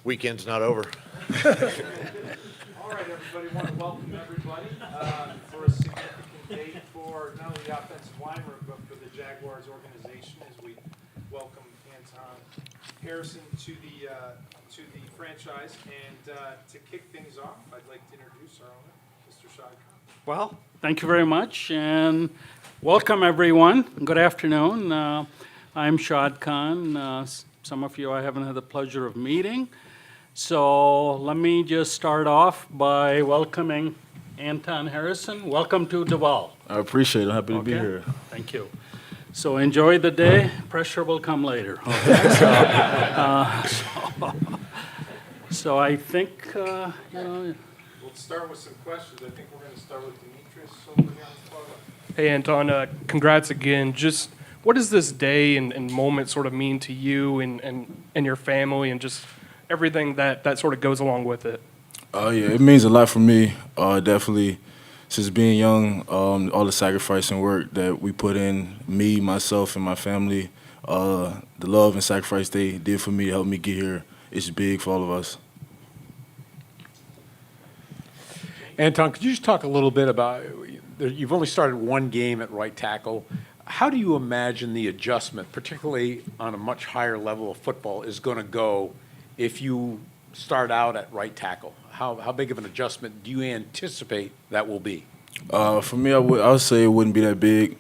Weekend's not over. All right, everybody, want to welcome everybody for a significant day for not only the offensive line room, but for the Jaguars organization as we welcome Anton Harrison to the franchise. And to kick things off, I'd like to introduce our owner, Mr. Shad Khan. Well, thank you very much, and welcome everyone. Good afternoon. I'm Shad Khan. Some of you I haven't had the pleasure of meeting. So let me just start off by welcoming Anton Harrison. Welcome to Duval. I appreciate it. I'm happy to be Okay. here. Thank you. So enjoy the day. Pressure will come later. Okay. So I think, We'll start with some questions. I think we're going to start with Demetrius over here on the far left. Hey, Anton, congrats again. Just what does this day and moment sort of mean to you and your family and just everything that sort of goes along with it? Yeah, it means a lot for me. Definitely, since being young, all the sacrifice and work that we put in, me, myself, and my family, the love and sacrifice they did for me to help me get here, it's big for all of us. Anton, could you just talk a little bit about, you've only started one game at right tackle. How do you imagine the adjustment, particularly on a much higher level of football, is going to go if you start out at right tackle? How big of an adjustment do you anticipate that will be? For me, I would say it wouldn't be that big.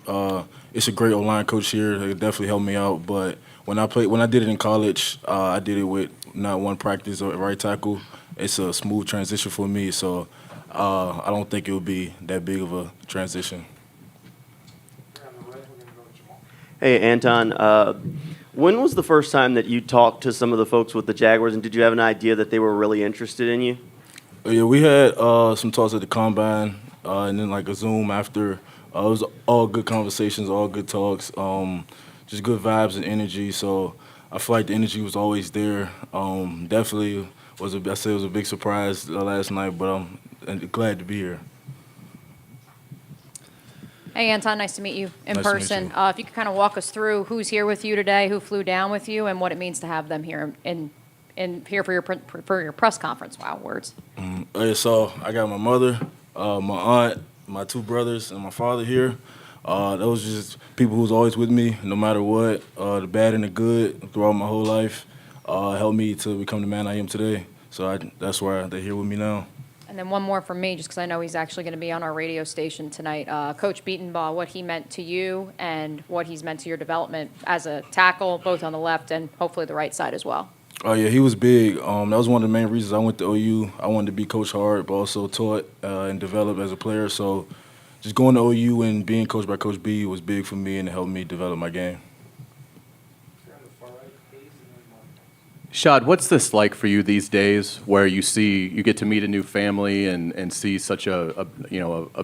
It's a great O-line coach here. They definitely helped me out. But when I did it in college, I did it with not one practice at right tackle. It's a smooth transition for me, so I don't think it would be that big of a transition. Here on the right, we're going to go to Jamal. Hey, Anton, when was the first time that you talked to some of the folks with the Jaguars, and did you have an idea that they were really interested in you? Yeah, we had some talks at the Combine, and then like a Zoom after. It was all good conversations, all good talks, just good vibes and energy. So I feel like the energy was always there. Definitely it was a big surprise last night, but I'm glad to be here. Hey, Anton, nice to meet you in Nice to meet person. you. If you could kind of walk us through who's here with you today, who flew down with you, and what it means to have them here here for your press conference. Wow, words. So I got my mother, my aunt, my two brothers, and my father here. Those are just people who's always with me, no matter what, the bad and the good, throughout my whole life. Helped me to become the man I am today. So that's why they're here with me now. And then one more from me, just because I know he's actually going to be on our radio station tonight. Coach Beatenbaugh, what he meant to you and what he's meant to your development as a tackle, both on the left and hopefully the right side as well. Oh, yeah, he was big. That was one of the main reasons I went to OU. I wanted to be coached hard, but also taught and developed as a player. So just going to OU and being coached by Coach B was big for me and it helped me develop my game. Here on the far right, Hayes, and then Mark. Shad, what's this like for you these days, where you get to meet a new family and see such a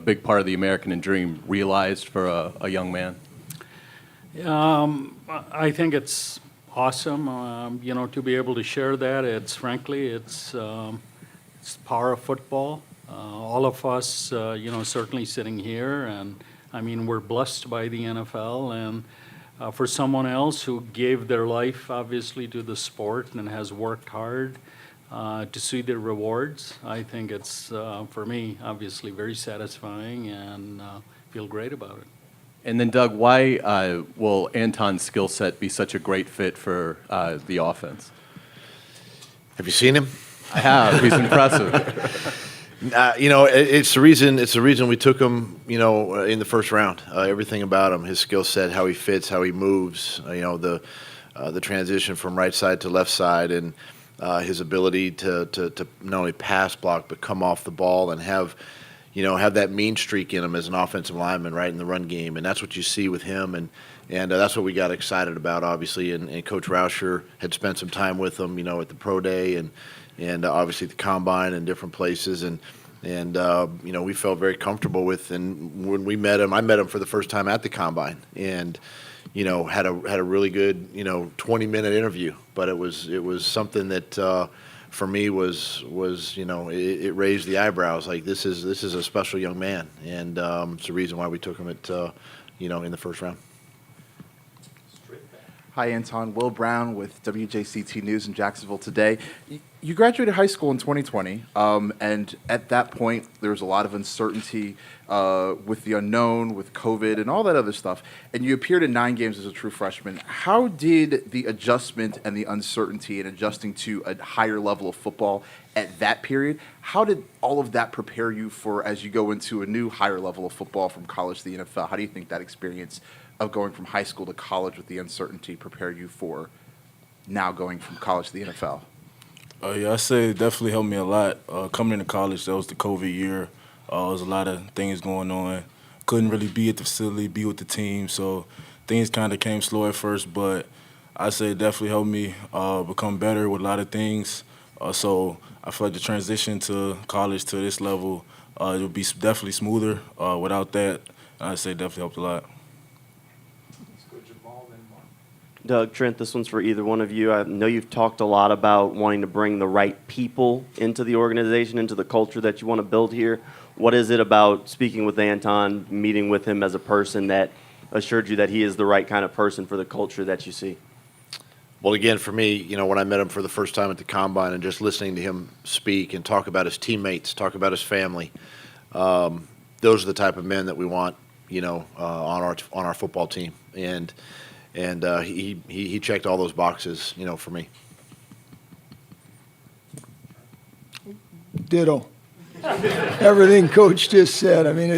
big part of the American dream realized for a young man? I think it's awesome, to be able to share that. It's the power of football. All of us, certainly sitting here, and I mean, we're blessed by the NFL, and for someone else who gave their life, obviously, to the sport and has worked hard to see the rewards, I think it's, for me, obviously very satisfying and feel great about it. And then, Doug, why will Anton's skill set be such a great fit for the offense? Have you seen him? I have. He's impressive. It's the reason. It's the reason we took him. In the first round. Everything about him, his skill set, how he fits, how he moves. The transition from right side to left side, and his ability to not only pass block but come off the ball and have that mean streak in him as an offensive lineman, right, in the run game. And that's what you see with him, and that's what we got excited about, obviously. And Coach Rauscher had spent some time with him, at the pro day and obviously the combine and different places. And we felt very comfortable with. And when we met him, I met him for the first time at the combine, and had a really good 20-minute interview. But it was something that. For me was it raised the eyebrows. Like, this is a special young man, and it's the reason why we took him at in the first round. Hi, Anton. Will Brown with WJCT News in Jacksonville today. You graduated high school in 2020, and at that point, there was a lot of uncertainty with the unknown, with COVID, and all that other stuff. And you appeared in 9 games as a true freshman. How did the adjustment and the uncertainty and adjusting to a higher level of football at that period, how did all of that prepare you for as you go into a new higher level of football from college to the NFL? How do you think that experience of going from high school to college with the uncertainty prepare you for now going from college to the NFL? Yeah, I say it definitely helped me a lot. Coming into college, that was the COVID year. There was a lot of things going on. Couldn't really be at the facility, be with the team, so things kind of came slow at first, but I say it definitely helped me become better with a lot of things. So I feel like the transition to college to this level, it would be definitely smoother without that. I say it definitely helped a lot. Doug, Trent, this one's for either one of you. I know you've talked a lot about wanting to bring the right people into the organization, into the culture that you want to build here. What is it about speaking with Anton, meeting with him as a person that assured you that he is the right kind of person for the culture that you see? Well, again, for me, when I met him for the first time at the Combine and just listening to him speak and talk about his teammates, talk about his family, those are the type of men that we want, on our football team. And he checked all those boxes, for me. Ditto. Everything Coach just said. I mean,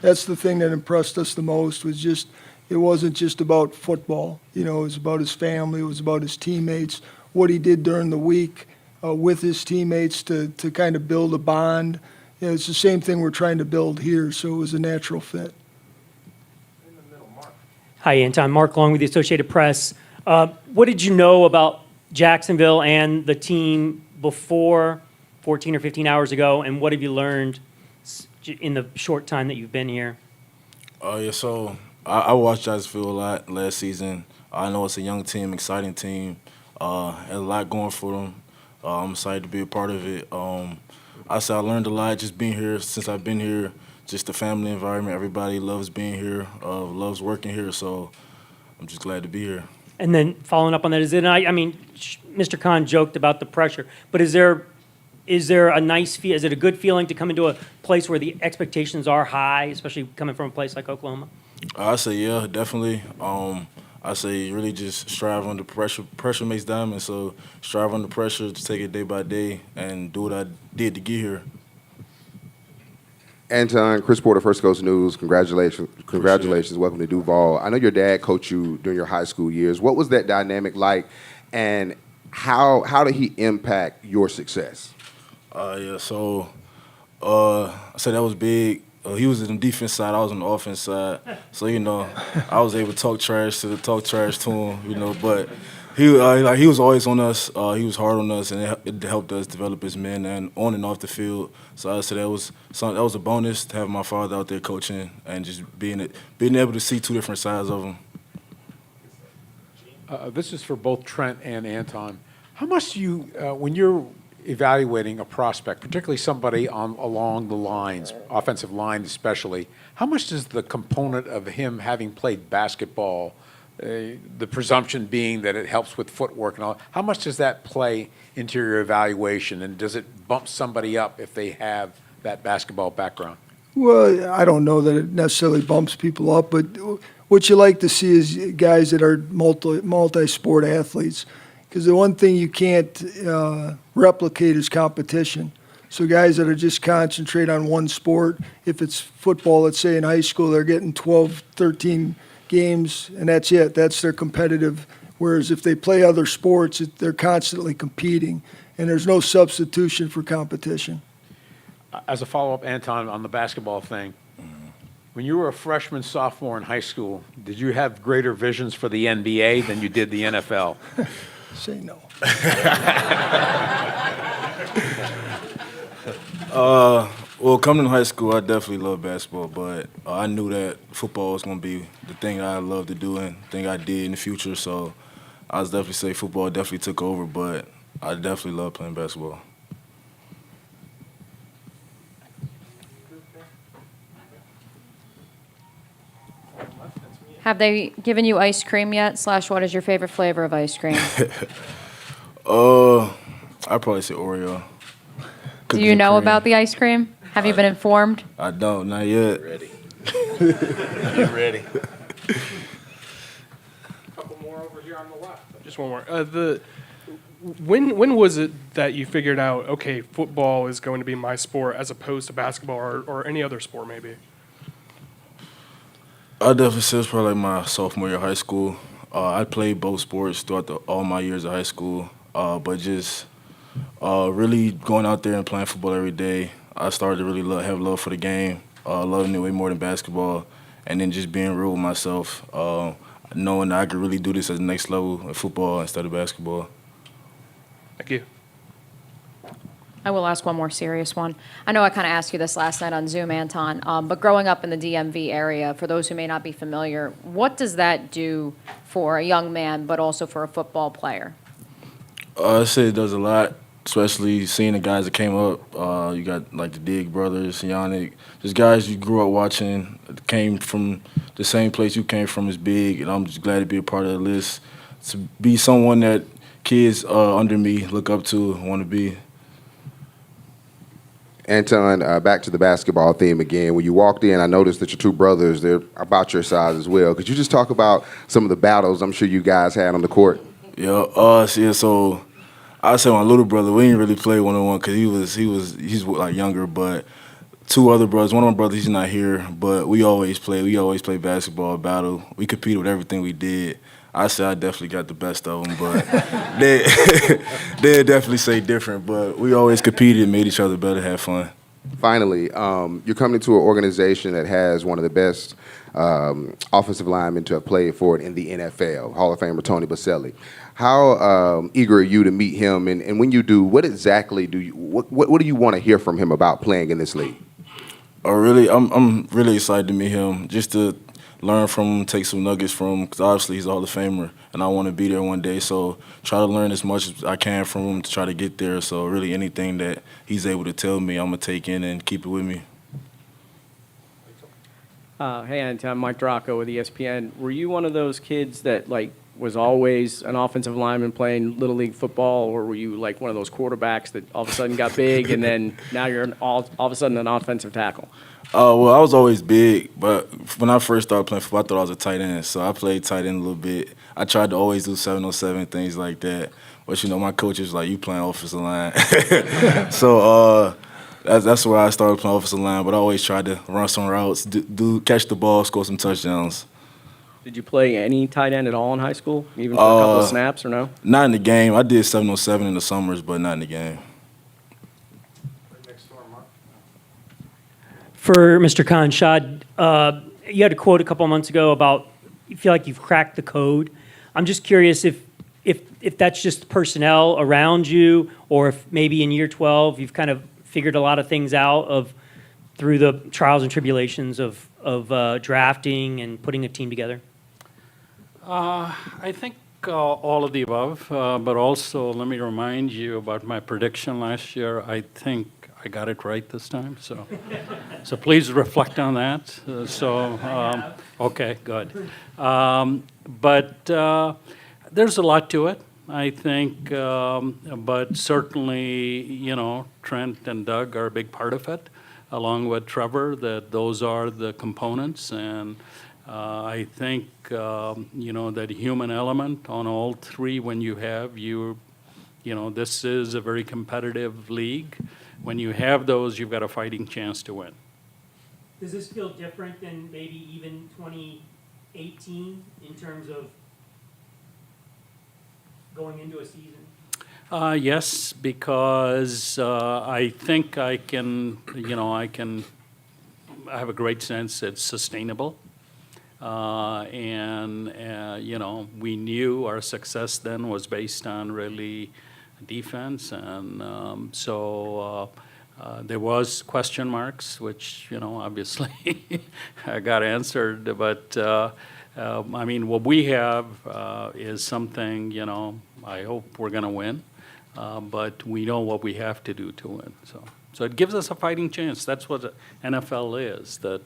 that's the thing that impressed us the most was just it wasn't just about football. It was about his family. It was about his teammates, what he did during the week with his teammates to kind of build a bond. It's the same thing we're trying to build here, so it was a natural fit. Hi, Anton. Mark Long with the Associated Press. What did you know about Jacksonville and the team before 14 or 15 hours ago, and what have you learned in the short time that you've been here? So I watched Jacksonville a lot last season. I know it's a young team, exciting team. Had a lot going for them. I'm excited to be a part of it. I learned a lot just being here since I've been here. Just the family environment. Everybody loves being here, loves working here. So I'm just glad to be here. And then following up on that, Mr. Khan joked about the pressure, but is there a nice feel? Is it a good feeling to come into a place where the expectations are high, especially coming from a place like Oklahoma? I say yeah, definitely. I say really just strive under pressure. Pressure makes diamonds, so strive under pressure, just take it day by day, and do what I did to get here. Anton, Chris Porter, First Coast News. Congratulations. Welcome to Duval. I know your dad coached you during your high school years. What was that dynamic like, and how did he impact your success? I said that was big. He was on the defense side, I was on the offense side. So, I was able to talk trash to him, but he was always on us. He was hard on us, and it helped us develop as men and on and off the field. So I said that was a bonus to have my father out there coaching and just being able to see 2 different sides of him. This is for both Trent and Anton. How much do you, when you're evaluating a prospect, particularly somebody along the lines, offensive line especially, how much does the component of him having played basketball, the presumption being that it helps with footwork and all, how much does that play into your evaluation, and does it bump somebody up if they have that basketball background? Well, I don't know that it necessarily bumps people up, but what you like to see is guys that are multi-sport athletes. Because the one thing you can't replicate is competition. So guys that are just concentrate on one sport, if it's football, let's say in high school, they're getting 12, 13 games, and that's it. That's their competitive. Whereas if they play other sports, they're constantly competing, and there's no substitution for competition. As a follow-up, Anton, on the basketball thing, when you were a freshman, sophomore in high school, did you have greater visions for the NBA than you did the NFL? Say no. Well, coming to high school, I definitely loved basketball, but I knew that football was going to be the thing I loved to do and the thing I did in the future. So I was definitely say football definitely took over, but I definitely love playing basketball. Have they given you ice cream yet? / what is your favorite flavor of ice cream? I'd probably say Oreo. Do Cookies you and know cream. about the ice cream? Have you been informed? I don't, not yet. You ready? Couple more over here on the left. Just one more. When was it that you figured out, okay, football is going to be my sport as opposed to basketball or any other sport maybe? I definitely say it's probably like my sophomore year of high school. I played both sports throughout all my years of high school, but just really going out there and playing football every day, I started to really have love for the game, loving it way more than basketball, and then just being real with myself, knowing that I could really do this at the next level in football instead of basketball. Thank you. I will ask one more serious one. I know I kind of asked you this last night on Zoom, Anton, but growing up in the DMV area, for those who may not be familiar, what does that do for a young man, but also for a football player? I say it does a lot, especially seeing the guys that came up. You got like the Dig brothers, Yannick, just guys you grew up watching, came from the same place you came from is big, and I'm just glad to be a part of the list, to be someone that kids under me look up to, want to be. Anton, back to the basketball theme again. When you walked in, I noticed that your two brothers, they're about your size as well. Could you just talk about some of the battles I'm sure you guys had on the court? Yeah, so I say my little brother, we didn't really play one-on-one because he's like younger, but two other brothers, one of my brothers, he's not here, but we always play basketball, battle. We competed with everything we did. I say I definitely got the best of them, but they'd definitely say different, but we always competed and made each other better, had fun. Finally, you're coming to an organization that has one of the best offensive linemen to have played for it in the NFL, Hall of Famer Tony Boselli. How eager are you to meet him? And when you do, what exactly what do you want to hear from him about playing in this league? I'm really excited to meet him, just to learn from him, take some nuggets from him, because obviously he's a Hall of Famer, and I want to be there one day. So try to learn as much as I can from him to try to get there. So really anything that he's able to tell me, I'm going to take in and keep it with me. Hey, Anton, Mike Draco with ESPN. Were you one of those kids that, like, was always an offensive lineman playing Little League football, or were you, like, one of those quarterbacks that all of a sudden got big and then now you're all of a sudden an offensive tackle? Well, I was always big, but when I first started playing football, I thought I was a tight end, so I played tight end a little bit. I tried to always do 707, things like that. But, my coach was like, you playing offensive line. So that's where I started playing offensive line, but I always tried to run some routes, catch the ball, score some touchdowns. Did you play any tight end at all in high school, even for a couple of snaps or no? Not in the game. I did 707 in the summers, but not in the game. For Mr. Khan, Shad, you had a quote a couple months ago about you feel like you've cracked the code. I'm just curious if that's just personnel around you, or if maybe in year 12 you've kind of figured a lot of things out through the trials and tribulations of drafting and putting a team together. I think all of the above, but also let me remind you about my prediction last year. I think I got it right this time, so please reflect on that. Okay, good. But there's a lot to it, I think, but certainly, Trent and Doug are a big part of it, along with Trevor, that those are the components, and I think, that human element on all three, when you have, this is a very competitive league. When you have those, you've got a fighting chance to win. Does this feel different than maybe even 2018 in terms of going into a season? Yes, because I think I have a great sense it's sustainable. We knew our success then was based on really defense, and there was question marks, which obviously got answered. But what we have is something I hope we're going to win, but we know what we have to do to win. So it gives us a fighting chance. That's what the NFL is. That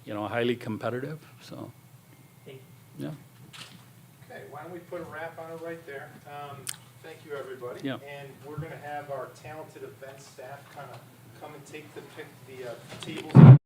highly competitive. So. Yeah. Okay, why don't we put a wrap on it right there? Thank you, everybody. Yeah. And we're going to have our talented event staff kind of come and take the tables.